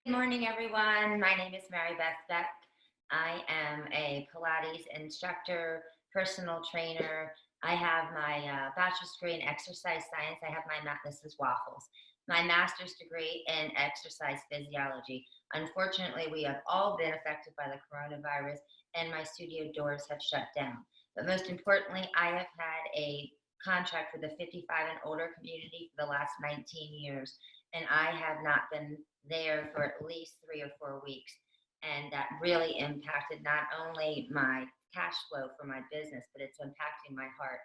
Good morning, everyone. My name is MaryBeth Beck. I am a Pilates instructor, personal trainer. I have my bachelor's degree in exercise science. I have this is waffles, my master's degree in exercise physiology. Unfortunately, we have all been affected by the coronavirus, and my studio doors have shut down. But most importantly, I have had a contract with the 55 and older community for the last 19 years, and I have not been there for at least 3 or 4 weeks. And that really impacted not only my cash flow for my business, but it's impacting my heart.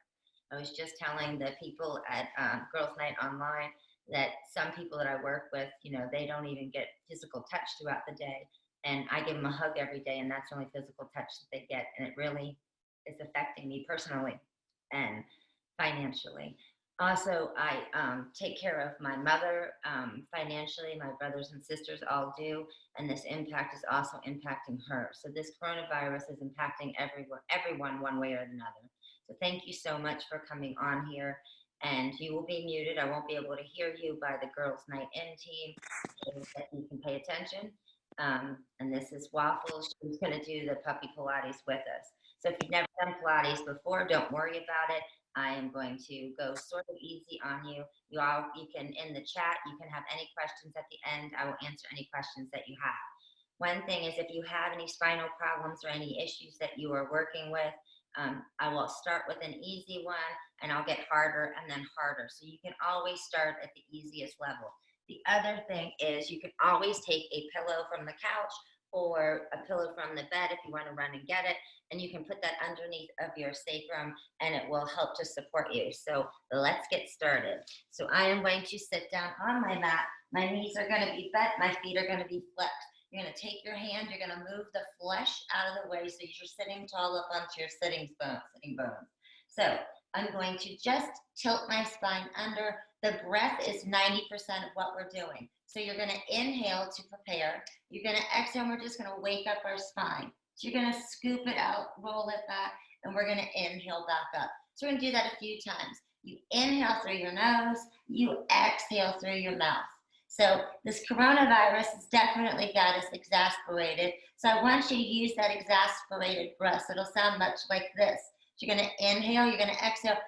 I was just telling the people at Girls Night Online that some people that I work with, they don't even get physical touch throughout the day. And I give them a hug every day, and that's the only physical touch that they get. And it really is affecting me personally and financially. Also, I take care of my mother financially. My brothers and sisters all do, and this impact is also impacting her. So this coronavirus is impacting everyone one way or another. So thank you so much for coming on here. And you will be muted. I won't be able to hear you by the Girls Night In team, so that you can pay attention. And this is Waffles. She's going to do the puppy Pilates with us. So if you've never done Pilates before, don't worry about it. I am going to go sort of easy on you. You can, in the chat, you can have any questions at the end. I will answer any questions that you have. One thing is, if you have any spinal problems or any issues that you are working with, I will start with an easy one, and I'll get harder and then harder. So you can always start at the easiest level. The other thing is, you can always take a pillow from the couch or a pillow from the bed if you want to run and get it, and you can put that underneath of your sacrum, and it will help to support you. So let's get started. So I am going to sit down on my mat. My knees are going to be bent. My feet are going to be flexed. You're going to take your hand. You're going to move the flesh out of the way so you're sitting tall up onto your sitting bones. So I'm going to just tilt my spine under. The breath is 90% of what we're doing. So you're going to inhale to prepare. You're going to exhale, and we're just going to wake up our spine. So you're going to scoop it out, roll it back, and we're going to inhale back up. So we're going to do that a few times. You inhale through your nose, you exhale through your mouth. So this coronavirus has definitely got us exasperated. So I want you to use that exasperated breath. So it'll sound much like this. So you're going to inhale, you're going to exhale.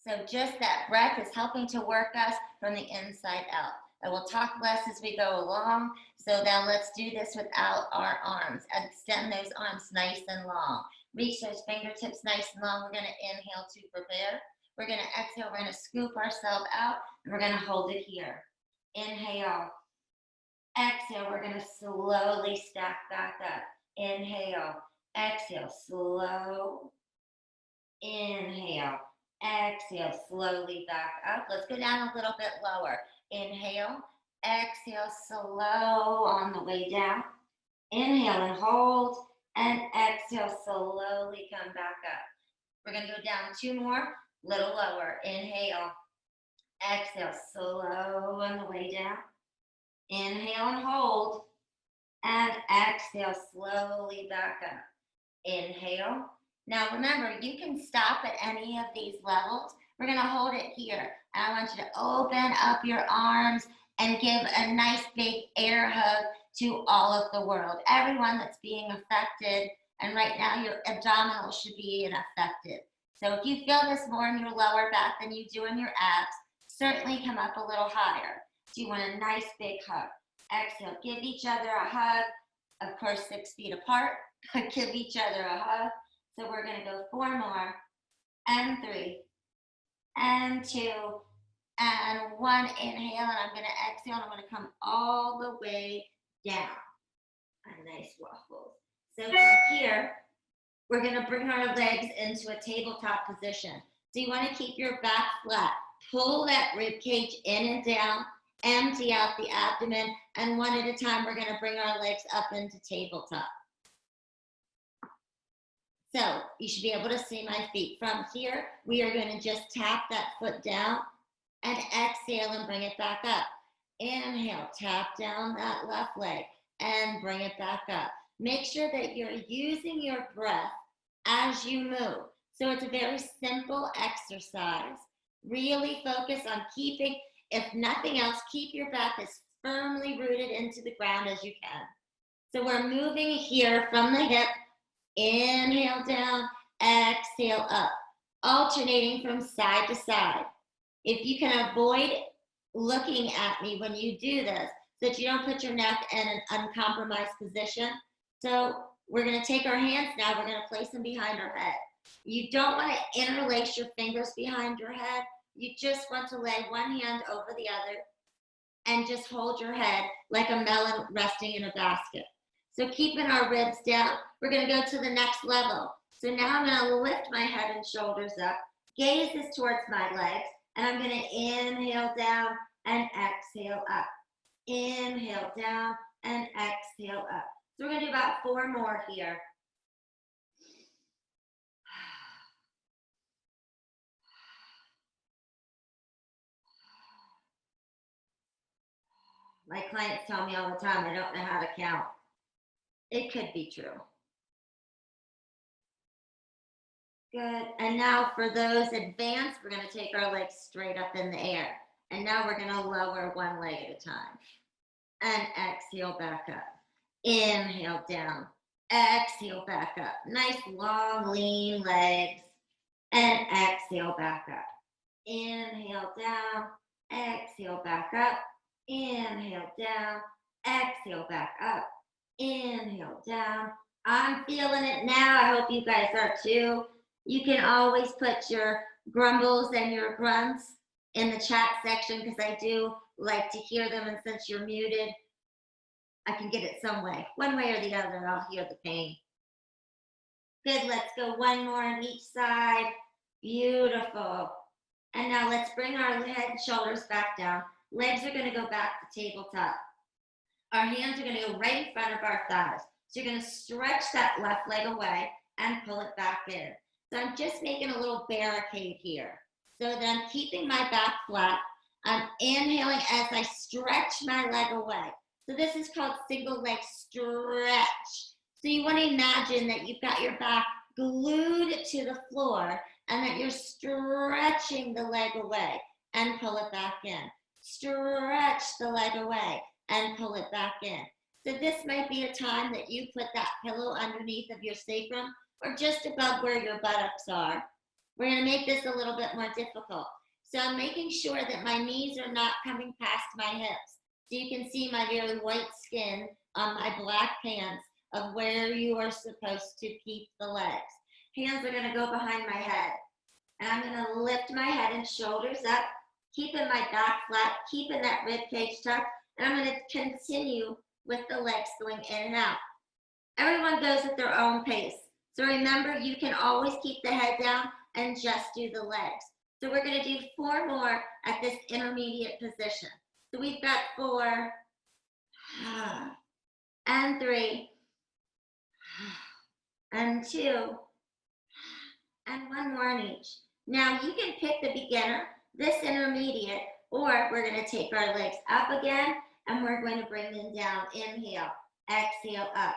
So just that breath is helping to work us from the inside out. I will talk less as we go along. So now let's do this without our arms. Extend those arms nice and long. Reach those fingertips nice and long. We're going to inhale to prepare. We're going to exhale. We're going to scoop ourselves out, and we're going to hold it here. Inhale. Exhale. We're going to slowly stack back up. Inhale. Exhale. Slow. Inhale. Exhale, slowly back up. Let's go down a little bit lower. Inhale, exhale, slow on the way down. Inhale and hold, and exhale, slowly come back up. We're going to go down 2 more, little lower. Inhale, exhale, slow on the way down. Inhale and hold, and exhale, slowly back up. Inhale. Now remember, you can stop at any of these levels. We're going to hold it here. I want you to open up your arms and give a nice big air hug to all of the world, everyone that's being affected. And right now your abdominals should be affected. So if you feel this more in your lower back than you do in your abs, certainly come up a little higher. So you want a nice big hug. Exhale, give each other a hug. Of course, 6 feet apart. Give each other a hug. So we're going to go 4 more, and 3, and 2, and 1. Inhale, and I'm going to exhale, and I'm going to come all the way down. A nice waffle. So from here, we're going to bring our legs into a tabletop position. So you want to keep your back flat. Pull that rib cage in and down. Empty out the abdomen. And one at a time, we're going to bring our legs up into tabletop. So you should be able to see my feet. From here, we are going to just tap that foot down and exhale and bring it back up. Inhale, tap down that left leg and bring it back up. Make sure that you're using your breath as you move. So it's a very simple exercise. Really focus on keeping If nothing else, keep your back as firmly rooted into the ground as you can. So we're moving here from the hip. Inhale down, exhale up, alternating from side to side. If you can avoid looking at me when you do this, so that you don't put your neck in an uncompromised position. So we're going to take our hands now, we're going to place them behind our head. You don't want to interlace your fingers behind your head. You just want to lay one hand over the other and just hold your head like a melon resting in a basket. So keeping our ribs down, we're going to go to the next level. So now I'm going to lift my head and shoulders up, gaze is towards my legs, and I'm going to inhale down and exhale up. Inhale down and exhale up. So we're going to do about 4 more here. My clients tell me all the time, I don't know how to count. It could be true. Good. And now for those advanced, we're going to take our legs straight up in the air. And now we're going to lower one leg at a time. And exhale back up. Inhale down. Exhale back up. Nice long, lean legs. And exhale back up. Inhale down. Exhale back up. Inhale down. Exhale back up. Inhale down. I'm feeling it now. I hope you guys are too. You can always put your grumbles and your grunts in the chat section because I do like to hear them, and since you're muted, I can get it some way. One way or the other, I'll hear the pain. Good, let's go one more on each side. Beautiful. And now let's bring our head and shoulders back down. Legs are going to go back to tabletop. Our hands are going to go right in front of our thighs. So you're going to stretch that left leg away and pull it back in. So I'm just making a little barricade here so that I'm keeping my back flat. I'm inhaling as I stretch my leg away. So this is called single leg stretch. So you want to imagine that you've got your back glued to the floor and that you're stretching the leg away and pull it back in. Stretch the leg away and pull it back in. So this might be a time that you put that pillow underneath of your sacrum or just above where your buttocks are. We're going to make this a little bit more difficult. So I'm making sure that my knees are not coming past my hips. So you can see my very white skin on my black pants of where you are supposed to keep the legs. Hands are going to go behind my head. And I'm going to lift my head and shoulders up, keeping my back flat, keeping that rib cage tucked, and I'm going to continue with the legs going in and out. Everyone goes at their own pace. So remember, you can always keep the head down and just do the legs. So we're going to do 4 more at this intermediate position. So we've got 4 and 3 and 2 and 1 more in each. Now you can pick the beginner, this intermediate, or we're going to take our legs up again and we're going to bring them down. Inhale, exhale up,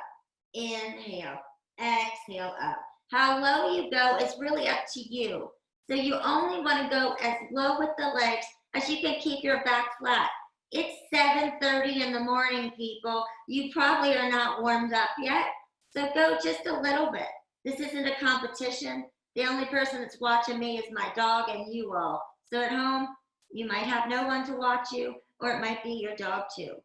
inhale, exhale up. How low you go is really up to you. So you only want to go as low with the legs as you can keep your back flat. It's 7:30 in the morning, people. You probably are not warmed up yet. So go just a little bit. This isn't a competition. The only person that's watching me is my dog and you all. So at home, you might have no one to watch you, or it might be your dog too.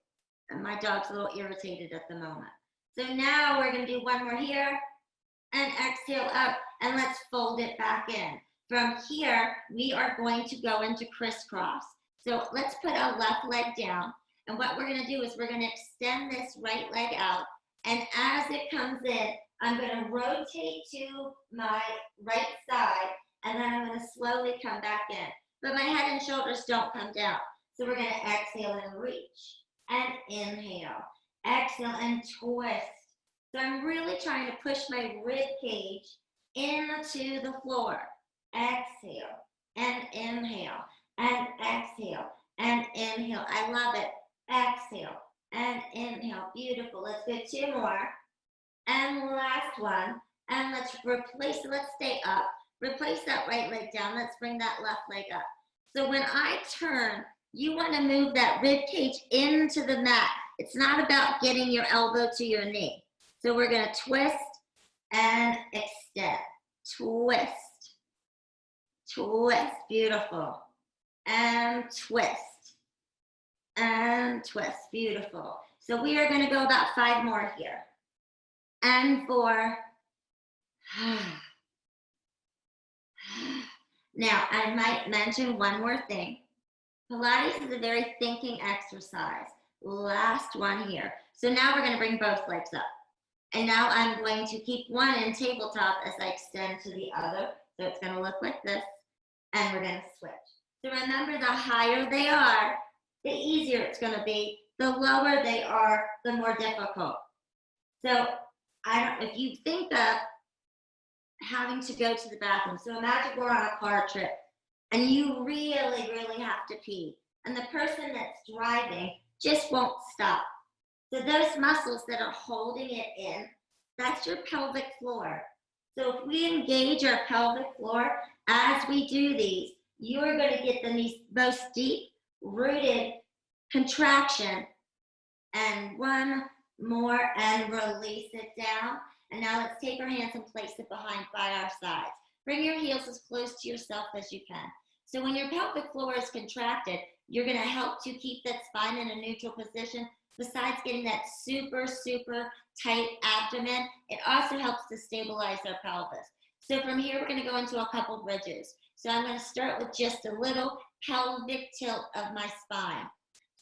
And my dog's a little irritated at the moment. So now we're going to do 1 more here and exhale up, and let's fold it back in. From here, we are going to go into crisscross. So let's put our left leg down, and what we're going to do is we're going to extend this right leg out, and as it comes in, I'm going to rotate to my right side, and then I'm going to slowly come back in. But my head and shoulders don't come down. So we're going to exhale and reach, and inhale, exhale and twist. So I'm really trying to push my rib cage into the floor. Exhale and inhale and exhale and inhale. I love it. Exhale and inhale. Beautiful. Let's go 2 more. And last one. And let's replace it. Let's stay up. Replace that right leg down. Let's bring that left leg up. So when I turn, You want to move that rib cage into the mat. It's not about getting your elbow to your knee. So we're going to twist and extend. Twist. Twist. Beautiful. And twist. And twist. Beautiful. So we are going to go about 5 more here. And 4. Now, I might mention one more thing. Pilates is a very thinking exercise. Last one here. So now we're going to bring both legs up. And now I'm going to keep one in tabletop as I extend to the other. So it's going to look like this. And we're going to switch. So remember, the higher they are, the easier it's going to be. The lower they are, the more difficult. So if you think of having to go to the bathroom. So imagine we're on a car trip and you really, really have to pee. And the person that's driving just won't stop. So those muscles that are holding it in, that's your pelvic floor. So if we engage our pelvic floor as we do these, you're going to get the most deep rooted contraction. And one more and release it down. And now let's take our hands and place it by our sides. Bring your heels as close to yourself as you can. So when your pelvic floor is contracted, you're going to help to keep that spine in a neutral position. Besides getting that super, super tight abdomen, it also helps to stabilize our pelvis. So from here, we're going to go into a couple bridges. So I'm going to start with just a little pelvic tilt of my spine.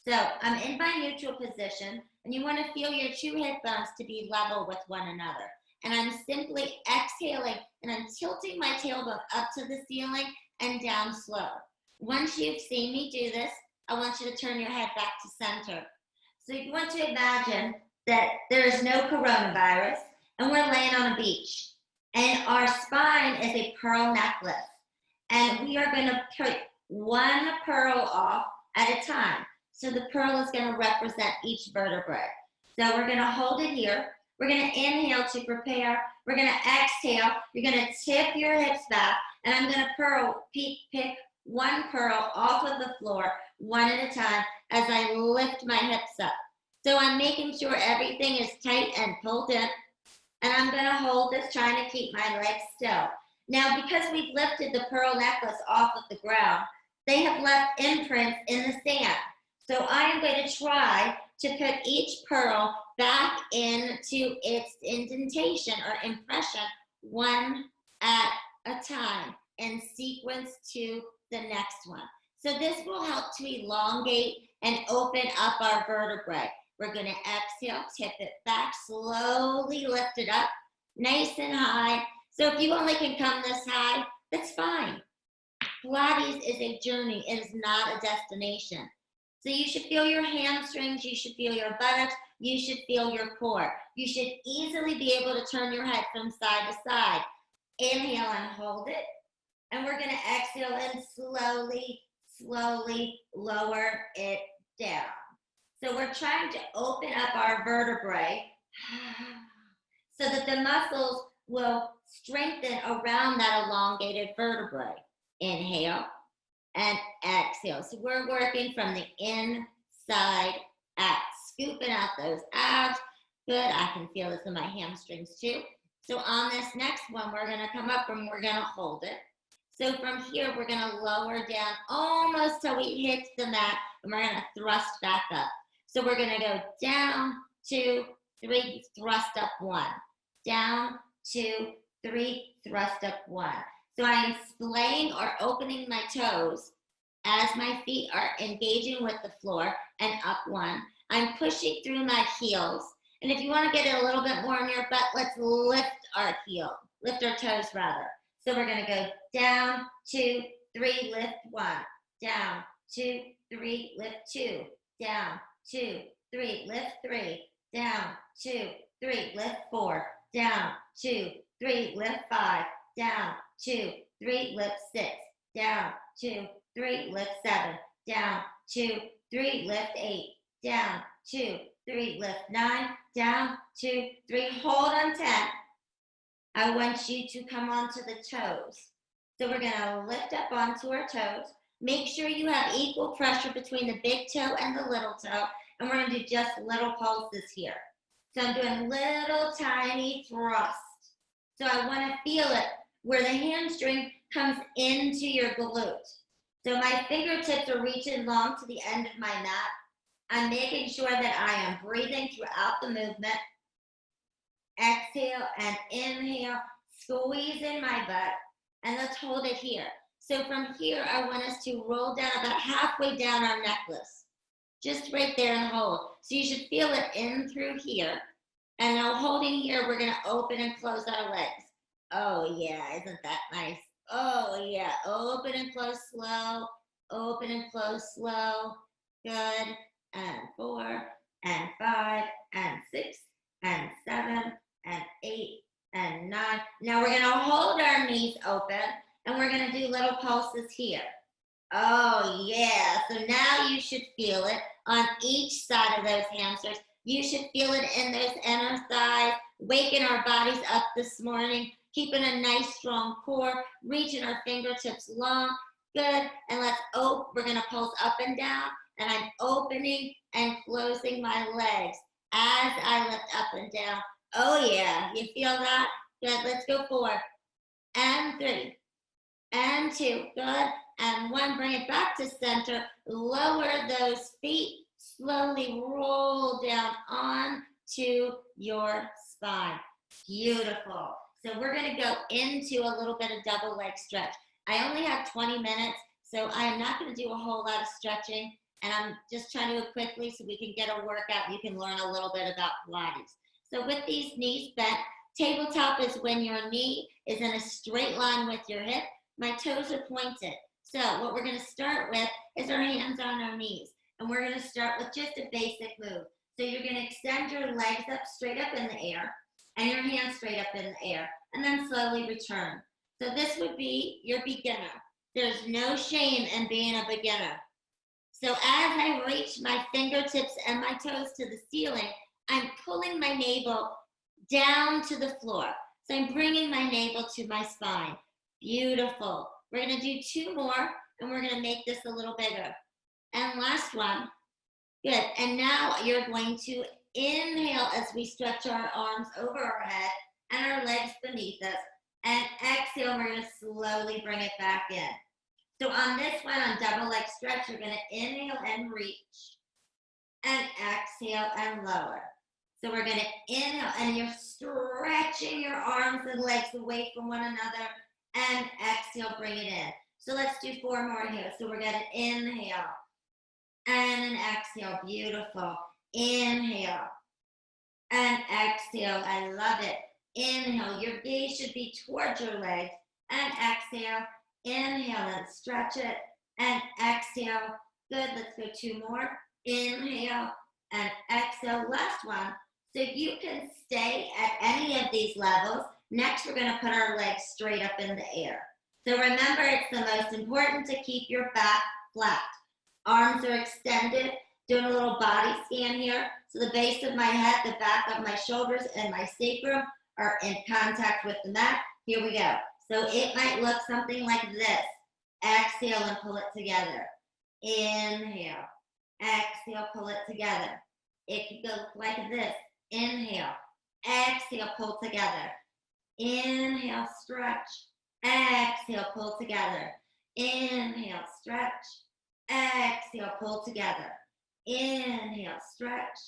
So I'm in my neutral position, and you want to feel your 2 hip bones to be level with one another. And I'm simply exhaling, and I'm tilting my tailbone up to the ceiling and down slow. Once you've seen me do this, I want you to turn your head back to center. So you want to imagine that there is no coronavirus, and we're laying on a beach. And our spine is a pearl necklace. And we are going to put one pearl off at a time. So the pearl is going to represent each vertebrae. So we're going to hold it here. We're going to inhale to prepare. We're going to exhale. You're going to tip your hips back. And I'm going to pick one pearl off of the floor, one at a time, as I lift my hips up. So I'm making sure everything is tight and pulled in. And I'm going to hold this, trying to keep my legs still. Now, because we've lifted the pearl necklace off of the ground, they have left imprints in the sand. So I am going to try to put each pearl back into its indentation or impression, one at a time, and sequence to the next one. So this will help to elongate and open up our vertebrae. We're going to exhale, tip it back, slowly lift it up, nice and high. So if you only can come this high, that's fine. Pilates is a journey. It is not a destination. So you should feel your hamstrings, you should feel your buttocks, you should feel your core. You should easily be able to turn your head from side to side. Inhale and hold it. And we're going to exhale and slowly, slowly lower it down. So we're trying to open up our vertebrae so that the muscles will strengthen around that elongated vertebrae. Inhale and exhale. So we're working from the inside out, scooping out those abs. Good, I can feel this in my hamstrings too. So on this next one, we're gonna come up and we're gonna hold it. So from here, we're gonna lower down almost till we hit the mat, and we're gonna thrust back up. So we're gonna go down, 2, 3, thrust up 1. Down, 2, 3, thrust up 1. So I am splaying or opening my toes as my feet are engaging with the floor and up 1. I'm pushing through my heels. And if you want to get it a little bit more on your butt, let's lift our toes rather. So we're going to go down, 2, 3, lift 1. Down, 2, 3, lift 2. Down, 2, 3, lift 3. Down, 2, 3, lift 4. Down, 2, 3, lift 5. Down, 2, 3, lift 6. Down, 2, 3, lift 7. Down, 2, 3, lift 8. Down, 2, 3, lift 9. Down, 2, 3, hold on 10. I want you to come onto the toes. So we're going to lift up onto our toes. Make sure you have equal pressure between the big toe and the little toe, and we're gonna do just little pulses here. So I'm doing little tiny thrust. So I wanna feel it where the hamstring comes into your glute. So my fingertips are reaching long to the end of my mat. I'm making sure that I am breathing throughout the movement. Exhale and inhale, squeeze in my butt, and let's hold it here. So from here, I want us to roll down about halfway down our necklace. Just right there and hold. So you should feel it in through here. And now holding here, we're gonna open and close our legs. Oh yeah, isn't that nice? Oh yeah, open and close slow, open and close slow. Good, and 4, and 5, and 6, and 7, and 8, and 9. Now we're gonna hold our knees open, and we're gonna do little pulses here. Oh yeah, so now you should feel it on each side of those hamstrings. You should feel it in those inner thighs, waking our bodies up this morning, keeping a nice strong core, reaching our fingertips long. Good, and we're gonna pulse up and down, and I'm opening and closing my legs as I lift up and down. Oh yeah, you feel that? Good, let's go 4, and 3, and 2, good, and 1, bring it back to center, lower those feet, slowly roll down onto your spine. Beautiful. So we're gonna go into a little bit of double leg stretch. I only have 20 minutes, so I am not gonna do a whole lot of stretching, and I'm just trying to do it quickly so we can get a workout. You can learn a little bit about Pilates. So with these knees bent, tabletop is when your knee is in a straight line with your hip. My toes are pointed. So what we're gonna start with is our hands on our knees. And we're gonna start with just a basic move. So you're gonna extend your legs up straight up in the air and your hands straight up in the air, and then slowly return. So this would be your beginner. There's no shame in being a beginner. So as I reach my fingertips and my toes to the ceiling, I'm pulling my navel down to the floor. So I'm bringing my navel to my spine. Beautiful. We're gonna do 2 more, and we're gonna make this a little bigger. And last one. Good. And now you're going to inhale as we stretch our arms over our head and our legs beneath us. And exhale, we're going to slowly bring it back in. So on this one, on double leg stretch, you're going to inhale and reach. And exhale and lower. So we're going to inhale, and you're stretching your arms and legs away from one another. And exhale, bring it in. So let's do 4 more here. So we're going to inhale. And an exhale, beautiful. Inhale and exhale, I love it. Inhale, your gaze should be towards your legs, and exhale, inhale and stretch it, and exhale. Good, let's go 2 more. Inhale and exhale, last one. So you can stay at any of these levels. Next, we're gonna put our legs straight up in the air. So remember, it's the most important to keep your back flat. Arms are extended, doing a little body scan here. So the base of my head, the back of my shoulders, and my sacrum are in contact with the mat. Here we go. So it might look something like this. Exhale and pull it together. Inhale. Exhale, pull it together. It could go like this. Inhale. Exhale, pull together. Inhale, stretch. Exhale, pull together. Inhale, stretch. Exhale, pull together. Inhale, stretch.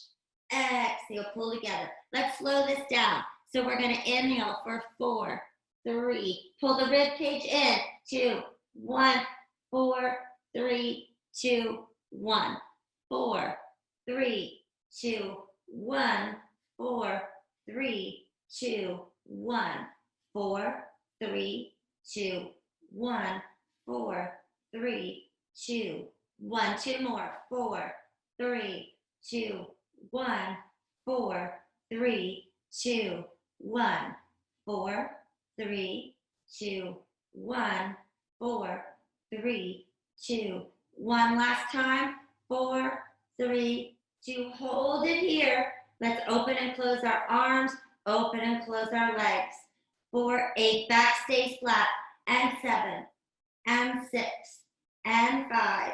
Exhale, pull together. Let's slow this down. So we're going to inhale for 4, 3. Pull the rib cage in. 2, 1. 4, 3, 2, 1. 4, 3, 2, 1. 4, 3, 2, 1. 4, 3, 2, 1. 4, 3, 2, 1. 2 more. 4, 3, 2, 1. 4, 3, 2, 1. 4, 3, 2, 1. 4, 3, 2, 1. Last time. 4, 3, 2. Hold it here. Let's open and close our arms. Open and close our legs. 4, 8. Back stays flat. And 7. And 6. and 5,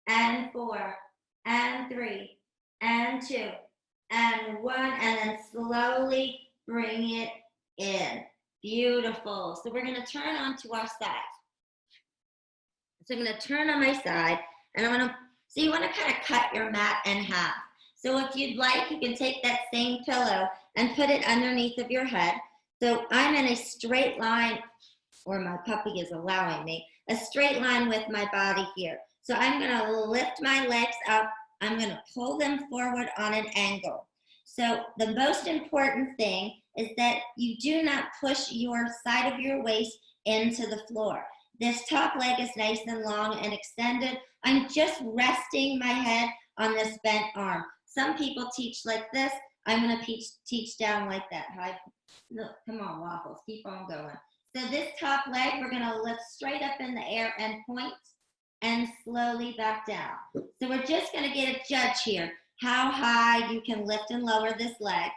and 4, and 3, and 2, and 1, and then slowly bring it in. Beautiful. So we're going to turn onto our side. So I'm going to turn on my side, and I'm going to, so you want to kind of cut your mat in half. So if you'd like, you can take that same pillow and put it underneath of your head. So I'm in a straight line, or my puppy is allowing me, a straight line with my body here. So I'm going to lift my legs up. I'm going to pull them forward on an angle. So the most important thing is that you do not push your side of your waist into the floor. This top leg is nice and long and extended. I'm just resting my head on this bent arm. Some people teach like this. I'm going to teach down like that. Look, come on, Waffles, keep on going. So this top leg, we're going to lift straight up in the air and point, and slowly back down. So we're just going to get a judge here, how high you can lift and lower this leg.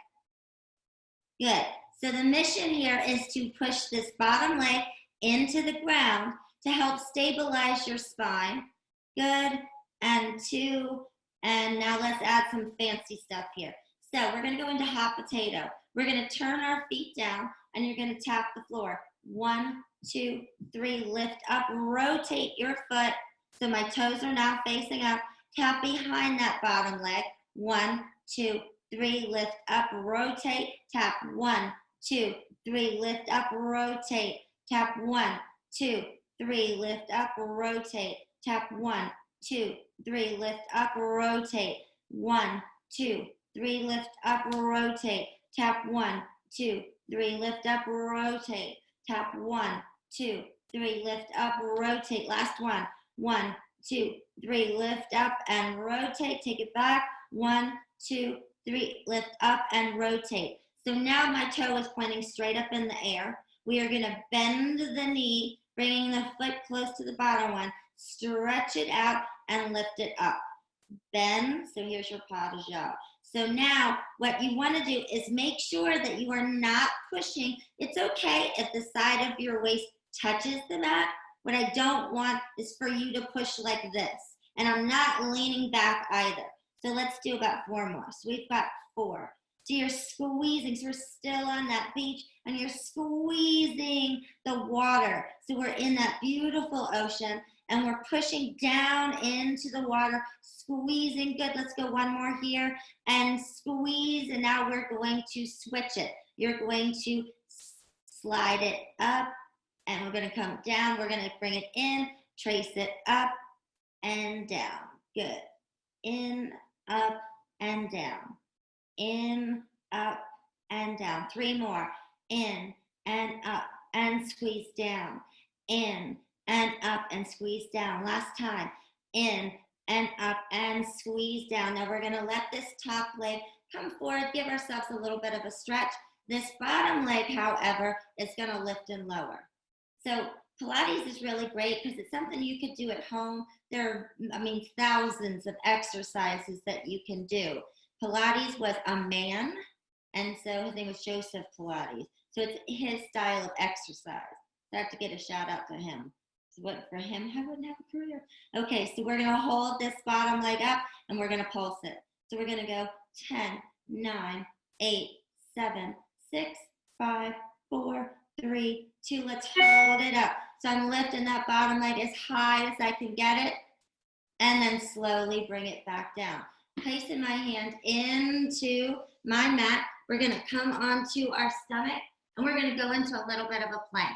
Good. So the mission here is to push this bottom leg into the ground to help stabilize your spine. Good. And 2. And now let's add some fancy stuff here. So we're going to go into hot potato. We're going to turn our feet down, and you're going to tap the floor. 1, 2, 3, lift up, rotate your foot. So my toes are now facing up. Tap behind that bottom leg. 1, 2, 3, lift up, rotate, tap. 1, 2, 3, lift up, rotate, tap. 1, 2, 3, lift up, rotate, tap. 1, 2, 3, lift up, rotate. 1, 2, 3, lift up, rotate, tap. 1, 2, 3, lift up, rotate, tap. 1, 2, 3, lift up, rotate. Last one. 1, 2, 3, lift up and rotate. Take it back. 1, 2, 3, lift up and rotate. So now my toe is pointing straight up in the air. We are going to bend the knee, bringing the foot close to the bottom one. Stretch it out and lift it up. Bend. So here's your pas de jambe. So now what you want to do is make sure that you are not pushing. It's okay if the side of your waist touches the mat. What I don't want is for you to push like this. And I'm not leaning back either. So let's do about 4 more. So we've got 4. So you're squeezing. So we're still on that beach, and you're squeezing the water. So we're in that beautiful ocean, and we're pushing down into the water, squeezing. Good. Let's go 1 more here, and squeeze. And now we're going to switch it. You're going to slide it up, and we're going to come down. We're going to bring it in, trace it up and down. Good. In, up, and down. In, up, and down. 3 more. In and up and squeeze down. In and up and squeeze down. Last time. In and up and squeeze down. Now we're going to let this top leg come forward. Give ourselves a little bit of a stretch. This bottom leg, however, is going to lift and lower. So Pilates is really great because it's something you could do at home. There are, thousands of exercises that you can do. Pilates was a man, and so his name was Joseph Pilates. So it's his style of exercise. So I have to get a shout out to him. So what for him, I wouldn't have a career. Okay, so we're going to hold this bottom leg up, and we're going to pulse it. So we're going to go 10, 9, 8, 7, 6, 5, 4, 3, 2. Let's hold it up. So I'm lifting that bottom leg as high as I can get it, and then slowly bring it back down. Placing my hand into my mat. We're going to come onto our stomach, and we're going to go into a little bit of a plank.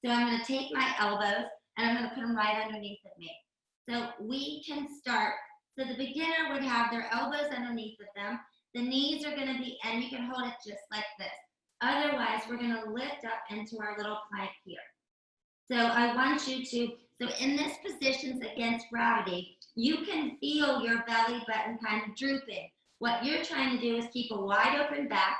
So I'm going to take my elbows, and I'm going to put them right underneath of me. So we can start. So the beginner would have their elbows underneath of them. The knees are going to be, and you can hold it just like this. Otherwise, we're going to lift up into our little plank here. So I want you to, so in this position against gravity, you can feel your belly button kind of drooping. What you're trying to do is keep a wide open back,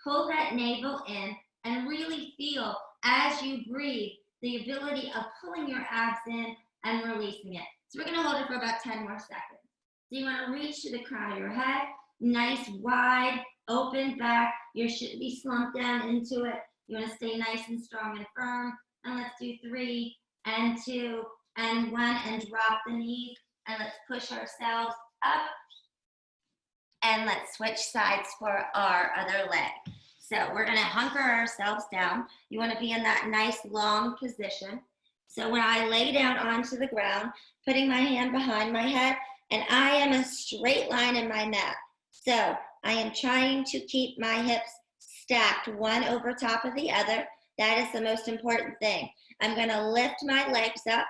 pull that navel in, and really feel as you breathe the ability of pulling your abs in and releasing it. So we're going to hold it for about 10 more seconds. So you want to reach to the crown of your head, nice wide open back. You shouldn't be slumped down into it. You want to stay nice and strong and firm. And let's do 3 and 2 and one, and drop the knees, and let's push ourselves up, and let's switch sides for our other leg. So we're gonna hunker ourselves down. You wanna be in that nice long position. So when I lay down onto the ground, putting my hand behind my head, and I am a straight line in my mat. So I am trying to keep my hips stacked one over top of the other. That is the most important thing. I'm gonna lift my legs up,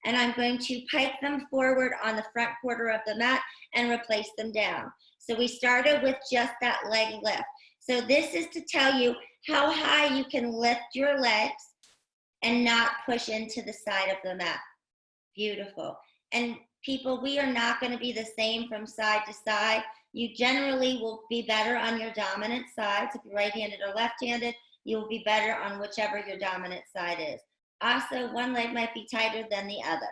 and I'm going to pike them forward on the front quarter of the mat and replace them down. So we started with just that leg lift. So this is to tell you how high you can lift your legs and not push into the side of the mat. Beautiful. And people, we are not going to be the same from side to side. You generally will be better on your dominant side. So if you're right-handed or left-handed, you will be better on whichever your dominant side is. Also, one leg might be tighter than the other.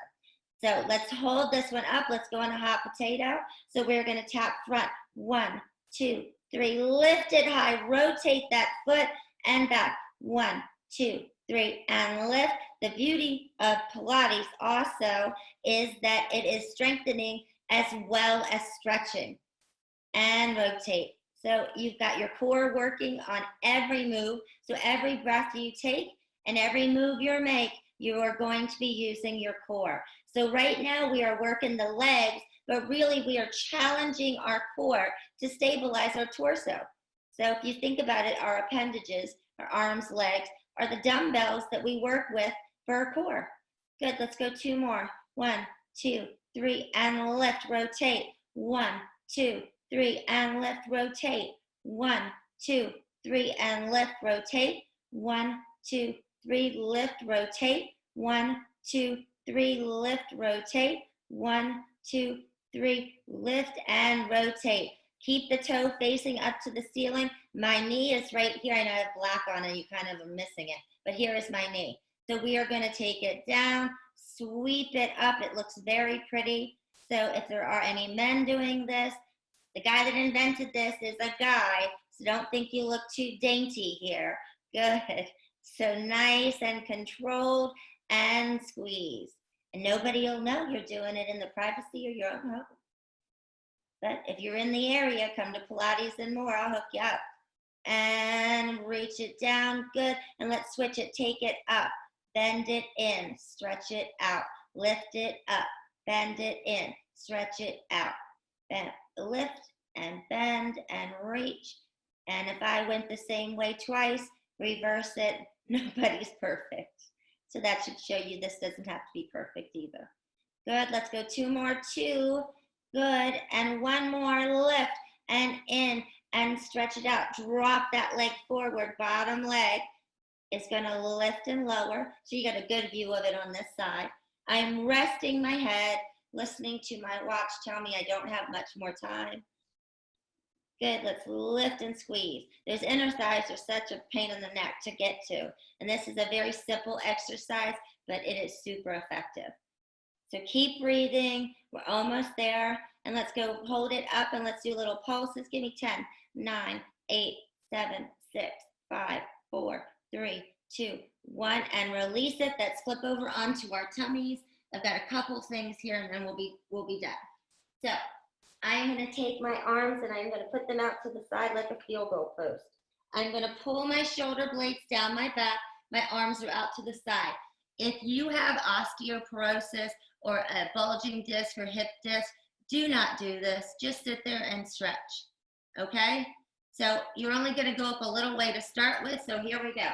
So let's hold this one up. Let's go on a hot potato. So we're going to tap front. 1, 2, 3. Lift it high. Rotate that foot and back. 1, 2, 3, and lift. The beauty of Pilates also is that it is strengthening as well as stretching. And rotate. So you've got your core working on every move. So every breath you take and every move you make, you are going to be using your core. So right now we are working the legs, but really we are challenging our core to stabilize our torso. So if you think about it, our appendages, our arms, legs, are the dumbbells that we work with for our core. Good, let's go 2 more. 1, 2, 3, and lift, rotate. 1, 2, 3, and lift, rotate. 1, 2, 3, and lift, rotate. 1, 2, 3, lift, rotate. 1, 2, 3, lift, rotate. 1, 2, 3, lift, and rotate. Keep the toe facing up to the ceiling. My knee is right here. I know I have black on it. You kind of are missing it. But here is my knee. So we are going to take it down, sweep it up. It looks very pretty. So if there are any men doing this, the guy that invented this is a guy. So don't think you look too dainty here. Good. So nice and controlled and squeeze. And nobody will know you're doing it in the privacy of your own home. But if you're in the area, come to Pilates and more. I'll hook you up. And reach it down. Good. And let's switch it. Take it up. Bend it in. Stretch it out. Lift it up. Bend it in. Stretch it out. Bend, lift and bend and reach. And if I went the same way twice, reverse it. Nobody's perfect. So that should show you this doesn't have to be perfect either. Good. Let's go 2 more. 2. Good. And 1 more. Lift and in and stretch it out. Drop that leg forward. Bottom leg is going to lift and lower. So you got a good view of it on this side. I'm resting my head, listening to my watch tell me I don't have much more time. Good. Let's lift and squeeze. Those inner thighs are such a pain in the neck to get to. And this is a very simple exercise, but it is super effective. So keep breathing. We're almost there. And let's go hold it up and let's do little pulses. Give me 10, 9, 8, 7, 6, 5, 4, 3, 2, 1. And release it. Let's flip over onto our tummies. I've got a couple things here and then we'll be done. So I'm going to take my arms and I'm going to put them out to the side like a field goal post. I'm going to pull my shoulder blades down my back. My arms are out to the side. If you have osteoporosis or a bulging disc or hip disc, do not do this. Just sit there and stretch, okay? So you're only going to go up a little way to start with, so here we go.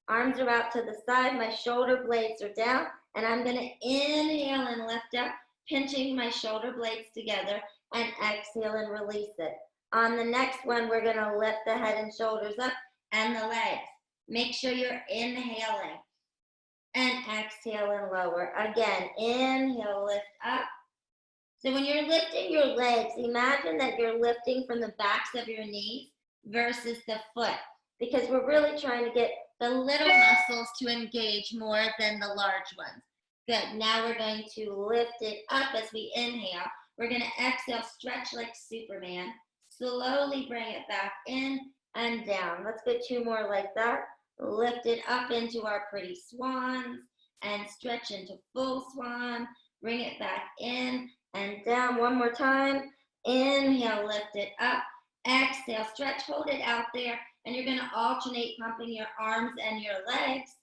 Arms are out to the side, my shoulder blades are down, and I'm going to inhale and lift up, pinching my shoulder blades together, and exhale and release it. On the next one, we're going to lift the head and shoulders up and the legs. Make sure you're inhaling and exhale and lower. Again, inhale, lift up. So when you're lifting your legs, imagine that you're lifting from the backs of your knees versus the foot, because we're really trying to get the little muscles to engage more than the large ones. Good. Now we're going to lift it up as we inhale. We're going to exhale, stretch like Superman. Slowly bring it back in and down. Let's go 2 more like that. Lift it up into our pretty swans. and stretch into full swan. Bring it back in and down one more time. Inhale, lift it up. Exhale, stretch, hold it out there. And you're gonna alternate pumping your arms and your legs.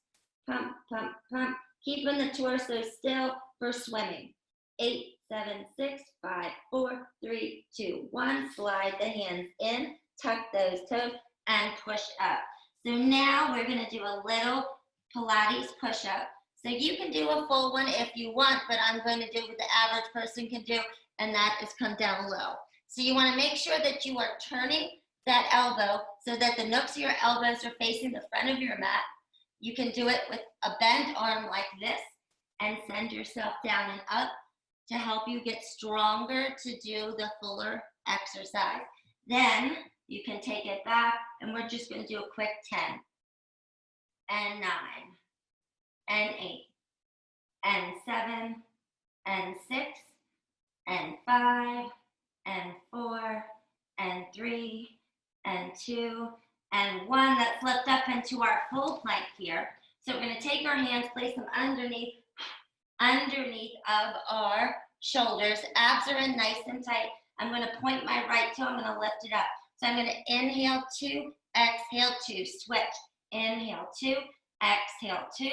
Pump, pump, pump. Keeping the torso still for swimming. 8, 7, 6, 5, 4, 3, 2, 1. Slide the hands in, tuck those toes, and push up. So now we're gonna do a little Pilates push up. So you can do a full one if you want, but I'm going to do what the average person can do, and that is come down low. So you want to make sure that you are turning that elbow so that the nooks of your elbows are facing the front of your mat. You can do it with a bent arm like this and send yourself down and up to help you get stronger to do the fuller exercise. Then you can take it back, and we're just going to do a quick 10 and 9 and 8 and 7 and 6 and 5 and 4 and 3 and 2 and 1. Let's lift up into our full plank here. So we're going to take our hands, place them underneath of our shoulders. Abs are in nice and tight. I'm going to point my right toe. I'm going to lift it up. So I'm going to inhale 2, exhale 2, switch. Inhale 2, exhale 2,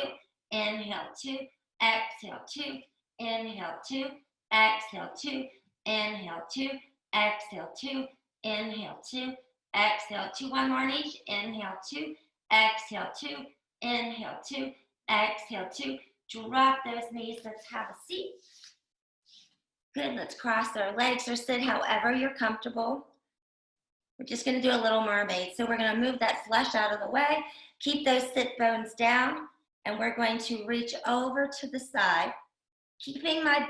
inhale 2, exhale 2, inhale 2, exhale 2, inhale 2, exhale 2, inhale 2, exhale 2. One more in each. Inhale 2, exhale 2, inhale 2, exhale 2. Drop those knees. Let's have a seat. Good. Let's cross our legs or sit however you're comfortable. We're just going to do a little mermaid. So we're going to move that flesh out of the way. Keep those sit bones down. And we're going to reach over to the side, keeping my,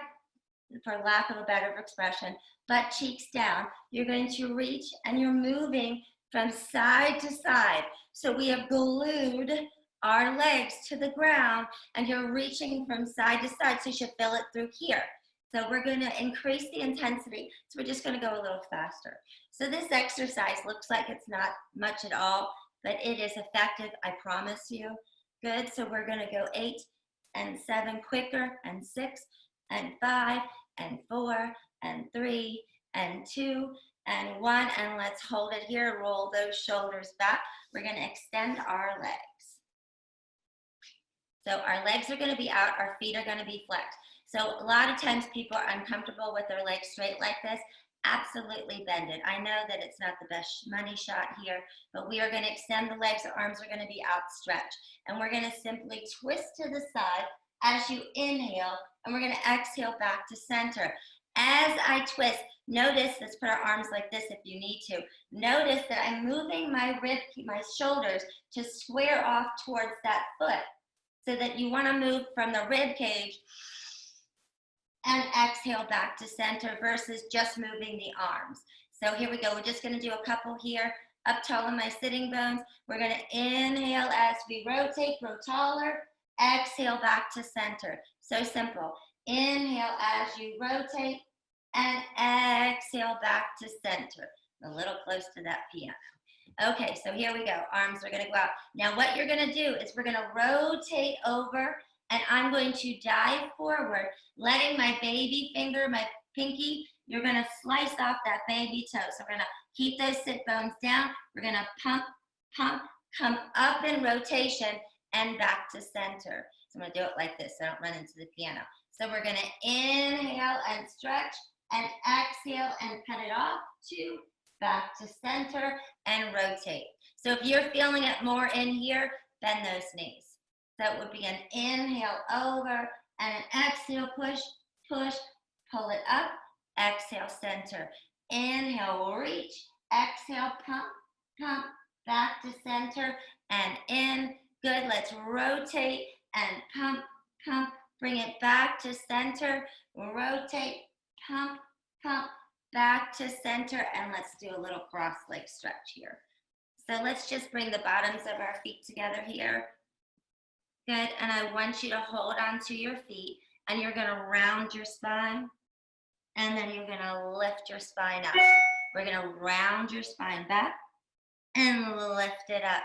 for lack of a better expression, butt cheeks down. You're going to reach and you're moving from side to side. So we have glued our legs to the ground and you're reaching from side to side. So you should feel it through here. So we're going to increase the intensity. So we're just going to go a little faster. So this exercise looks like it's not much at all, but it is effective, I promise you. Good, so we're gonna go 8 and 7 quicker, and 6 and 5 and 4 and 3 and 2 and 1, and let's hold it here. Roll those shoulders back. We're gonna extend our legs. So our legs are gonna be out, our feet are gonna be flexed. So a lot of times people are uncomfortable with their legs straight like this. Absolutely bend it. I know that it's not the best money shot here, but we are going to extend the legs. The arms are going to be outstretched. And we're going to simply twist to the side as you inhale, and we're going to exhale back to center. As I twist, notice, let's put our arms like this if you need to. Notice that I'm moving my shoulders to square off towards that foot, so that you want to move from the rib cage and exhale back to center versus just moving the arms. So here we go. We're just going to do a couple here. Up tall in my sitting bones. We're going to inhale as we rotate, grow taller. Exhale back to center. So simple. Inhale as you rotate and exhale back to center. A little close to that piano. Okay, so here we go. Arms are going to go out. Now what you're going to do is we're going to rotate over, and I'm going to dive forward, letting my baby finger, my pinky, you're going to slice off that baby toe. So we're going to keep those sit bones down. We're going to pump, pump, come up in rotation and back to center. So I'm going to do it like this so I don't run into the piano. So we're going to inhale and stretch and exhale and cut it off. 2, back to center and rotate. So if you're feeling it more in here, bend those knees. That would be an inhale over and an exhale, push, push, pull it up, exhale, center. Inhale, reach, exhale, pump, pump, back to center and in. Good, let's rotate and pump, pump, bring it back to center, rotate, pump, pump, back to center, and let's do a little cross leg stretch here. So let's just bring the bottoms of our feet together here. Good, and I want you to hold on to your feet, and you're gonna round your spine, and then you're gonna lift your spine up. We're gonna round your spine back and lift it up.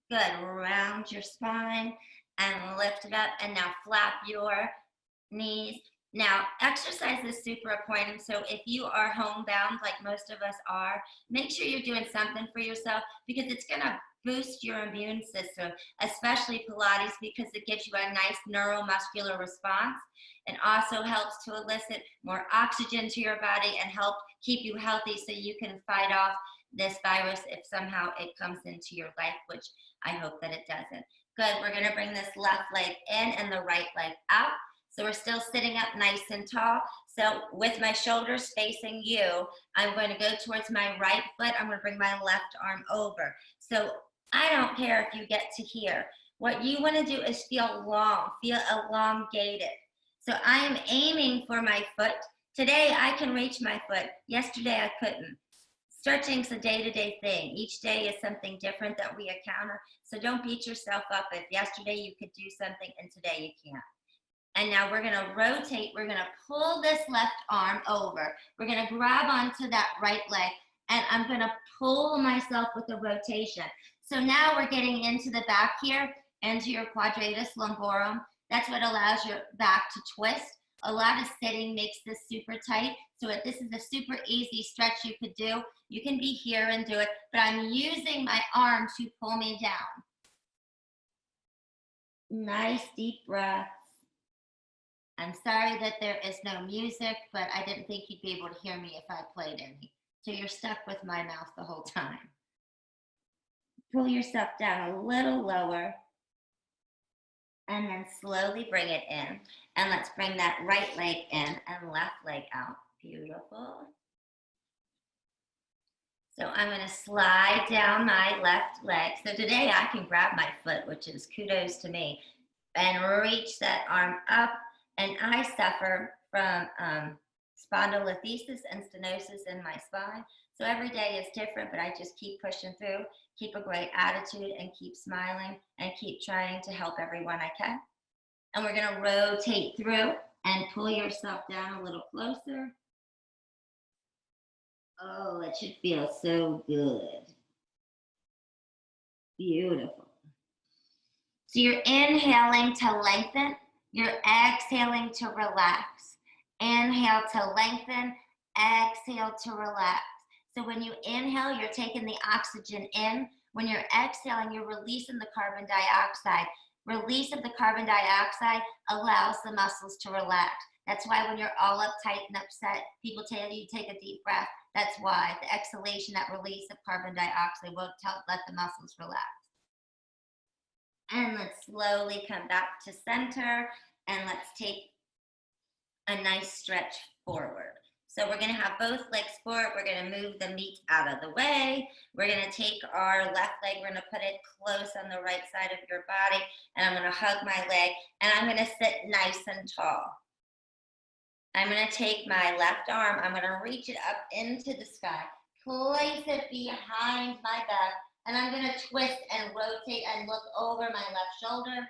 Good, round your spine and lift it up. And now flap your knees. Now, exercise is super important. So if you are homebound, like most of us are, make sure you're doing something for yourself, because it's going to boost your immune system, especially Pilates, because it gives you a nice neuromuscular response and also helps to elicit more oxygen to your body and help keep you healthy so you can fight off this virus if somehow it comes into your life, which I hope that it doesn't. Good. We're going to bring this left leg in and the right leg out. So we're still sitting up nice and tall. So with my shoulders facing you, I'm going to go towards my right foot. I'm going to bring my left arm over. So I don't care if you get to here. What you want to do is feel long, feel elongated. So I am aiming for my foot. Today I can reach my foot. Yesterday I couldn't. Stretching's a day-to-day thing. Each day is something different that we encounter. So don't beat yourself up if yesterday you could do something and today you can't. And now we're gonna rotate, we're gonna pull this left arm over. We're gonna grab onto that right leg, and I'm gonna pull myself with the rotation. So now we're getting into the back here, into your quadratus lumborum. That's what allows your back to twist. A lot of sitting makes this super tight. So this is a super easy stretch you could do. You can be here and do it, but I'm using my arm to pull me down. Nice deep breath. I'm sorry that there is no music, but I didn't think you'd be able to hear me if I played any. So you're stuck with my mouth the whole time. Pull yourself down a little lower, and then slowly bring it in. And let's bring that right leg in and left leg out. Beautiful. So I'm going to slide down my left leg. So today I can grab my foot, which is kudos to me, and reach that arm up. And I suffer from spondylolisthesis and stenosis in my spine. So every day is different, but I just keep pushing through, keep a great attitude, and keep smiling, and keep trying to help everyone I can. And we're going to rotate through and pull yourself down a little closer. Oh, it should feel so good. Beautiful. So you're inhaling to lengthen. You're exhaling to relax. Inhale to lengthen, exhale to relax. So when you inhale, you're taking the oxygen in. When you're exhaling, you're releasing the carbon dioxide. Release of the carbon dioxide allows the muscles to relax. That's why when you're all uptight and upset, people tell you take a deep breath. That's why the exhalation, that release of carbon dioxide will let the muscles relax. And let's slowly come back to center, and let's take a nice stretch forward. So we're going to have both legs forward. We're going to move the meat out of the way. We're going to take our left leg. We're going to put it close on the right side of your body, and I'm going to hug my leg, and I'm going to sit nice and tall. I'm going to take my left arm. I'm going to reach it up into the sky, place it behind my back, and I'm going to twist and rotate and look over my left shoulder.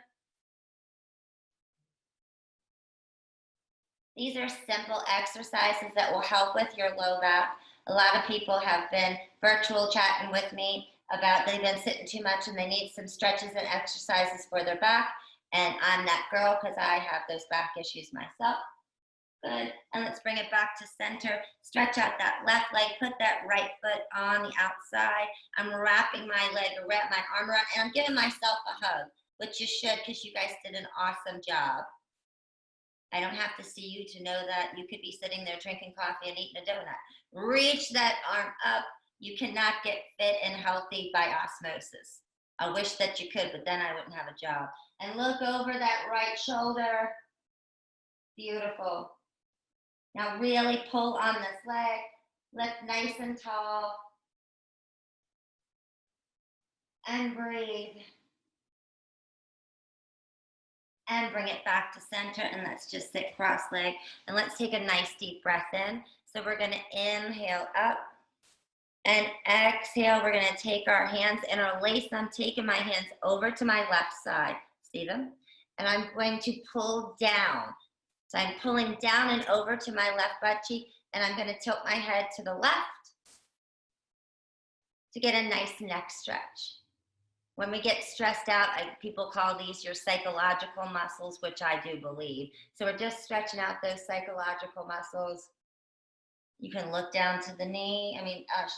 These are simple exercises that will help with your low back. A lot of people have been virtual chatting with me about they've been sitting too much and they need some stretches and exercises for their back. And I'm that girl because I have those back issues myself. Good. And let's bring it back to center. Stretch out that left leg. Put that right foot on the outside. I'm wrapping my leg around, my arm around, and I'm giving myself a hug, which you should because you guys did an awesome job. I don't have to see you to know that. You could be sitting there drinking coffee and eating a donut. Reach that arm up. You cannot get fit and healthy by osmosis. I wish that you could, but then I wouldn't have a job. And look over that right shoulder. Beautiful. Now really pull on this leg. Lift nice and tall. And breathe. And bring it back to center, and let's just sit cross-legged, and let's take a nice deep breath in. So we're going to inhale up and exhale. We're going to take our hands interlace. I'm taking my hands over to my left side. See them? And I'm going to pull down. So I'm pulling down and over to my left butt cheek, and I'm going to tilt my head to the left to get a nice neck stretch. When we get stressed out, people call these your psychological muscles, which I do believe. So we're just stretching out those psychological muscles. You can look down to the knee,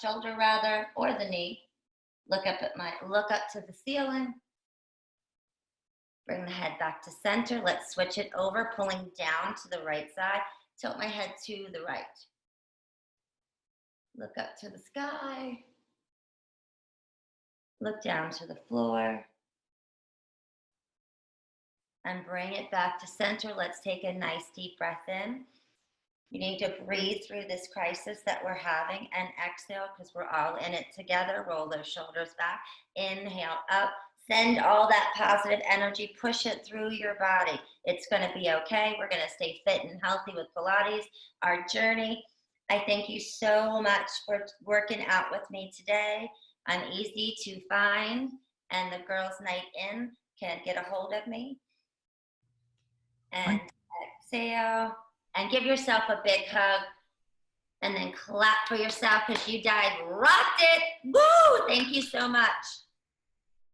shoulder rather, or the knee. Look up to the ceiling. Bring the head back to center. Let's switch it over, pulling down to the right side. Tilt my head to the right. Look up to the sky. Look down to the floor. And bring it back to center. Let's take a nice deep breath in. You need to breathe through this crisis that we're having and exhale because we're all in it together. Roll those shoulders back. Inhale up. Send all that positive energy. Push it through your body. It's going to be okay. We're going to stay fit and healthy with Pilates, our journey. I thank you so much for working out with me today. I'm easy to find, and the Girls Night In can get a hold of me. And exhale, and give yourself a big hug, and then clap for yourself because you rocked it. Woo! Thank you so much.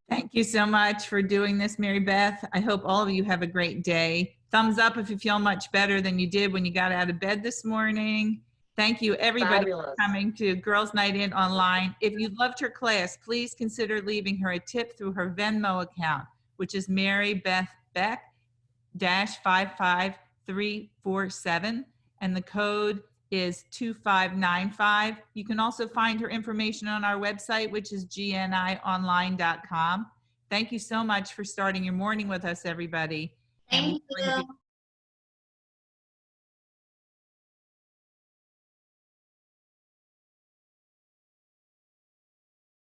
Thank you so much for doing this, MaryBeth. I hope all of you have a great day. Thumbs up if you feel much better than you did when you got out of bed this morning. Thank you, everybody, for coming to Girls Night In online. If you loved her class, please consider leaving her a tip through her Venmo account, which is MaryBeth Beck -55347, and the code is 2595. You can also find her information on our website, which is gnionline.com. Thank you so much for starting your morning with us, everybody. Thank you.